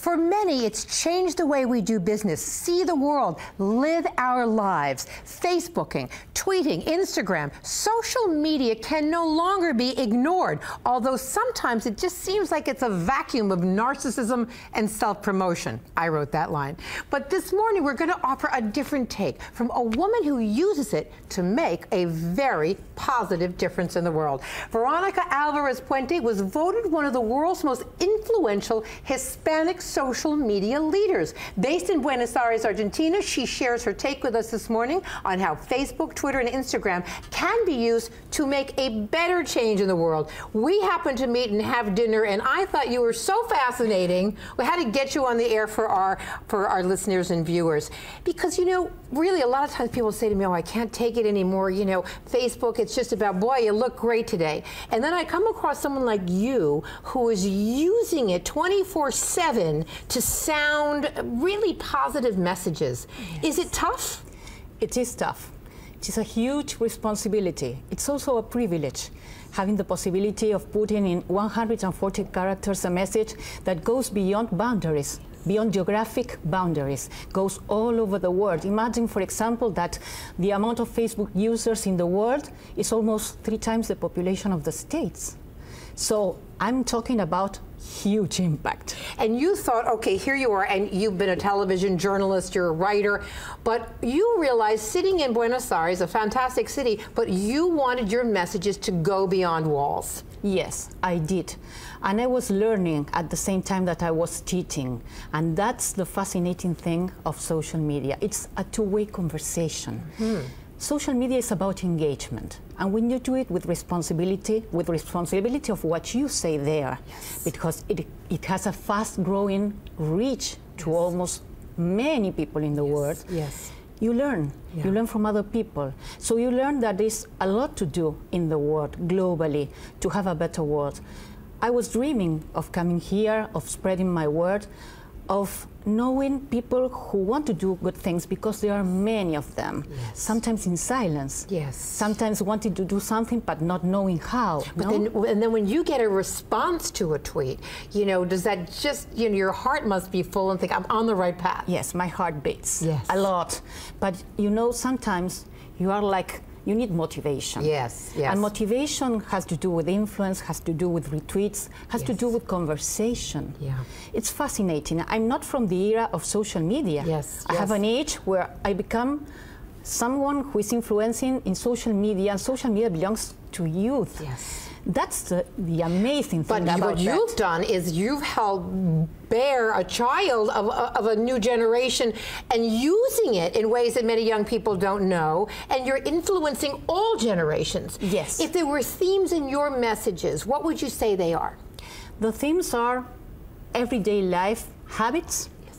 For many, it's changed the way we do business, see the world, live our lives. Facebooking, tweeting, Instagram, social media can no longer be ignored, although sometimes it just seems like it's a vacuum of narcissism and self-promotion. I wrote that line. But this morning, we're going to offer a different take from a woman who uses it to make a very positive difference in the world. Verónica Alvarez Puente was voted one of the world's most influential Hispanic social media leaders. Based in Buenos Aires, Argentina, she shares her take with us this morning on how Facebook, Twitter, and Instagram can be used to make a better change in the world. We happened to meet and have dinner, and I thought you were so fascinating. We had to get you on the air for our listeners and viewers. Because, you know, really a lot of times people say to me, oh, I can't take it anymore. You know, Facebook, it's just about, boy, you look great today. And then I come across someone like you who is using it 24/7 to sound really positive messages. Yes. Is it tough? It is tough. It is a huge responsibility. It's also a privilege, having the possibility of putting in 140 characters a message that goes beyond boundaries, beyond geographic boundaries, goes all over the world. Imagine, for example, that the amount of Facebook users in the world is almost 3 times the population of the States. So I'm talking about huge impact. And you thought, okay, here you are, and you've been a television journalist, you're a writer, but you realized sitting in Buenos Aires, a fantastic city, but you wanted your messages to go beyond walls. Yes, I did. And I was learning at the same time that I was teaching. And that's the fascinating thing of social media. It's a two-way conversation. Mm-hmm. Social media is about engagement, and when you do it with responsibility of what you say there, yes, because it has a fast-growing reach to yes, almost many people in the yes, world. Yes, you learn. Yeah. You learn from other people. So you learn that there's a lot to do in the world globally to have a better world. I was dreaming of coming here, of spreading my word, of knowing people who want to do good things, because there are many of them. Yes. Sometimes in silence. Yes. Sometimes wanting to do something but not knowing how. But then when you get a response to a tweet, you know, does that just, you know, your heart must be full and think, I'm on the right path? Yes, my heart beats. Yes. A lot. But you know, sometimes you are like, you need motivation. Yes, yes. And motivation has to do with influence, has to do with retweets, has yes, to do with conversation. Yeah. It's fascinating. I'm not from the era of social media. Yes, I have an age where I become someone who is influencing in social media, and social media belongs to youth. Yes. That's the amazing thing about that. But what you've done is you've helped bear a child of a new generation and using it in ways that many young people don't know, and you're influencing all generations. Yes. If there were themes in your messages, what would you say they are? The themes are everyday life habits, yes,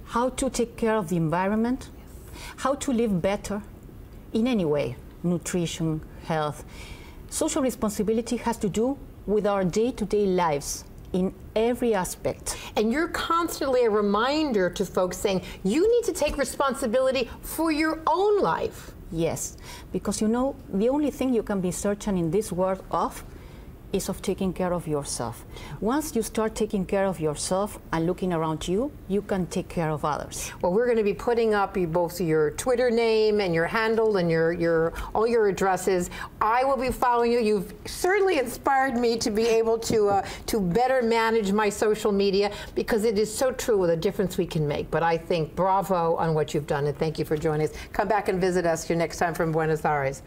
how to take care of the environment, yes, how to live better in any way, nutrition, health. Social responsibility has to do with our day-to-day lives in every aspect. And you're constantly a reminder to folks saying, you need to take responsibility for your own life. Yes, because you know, the only thing you can be certain in this world of is of taking care of yourself. Once you start taking care of yourself and looking around you, you can take care of others. Well, we're going to be putting up both your Twitter name and your handle and all your addresses. I will be following you. You've certainly inspired me to be able to better manage my social media, because it is so true with the difference we can make. But I think bravo on what you've done, and thank you for joining us. Come back and visit us next time from Buenos Aires.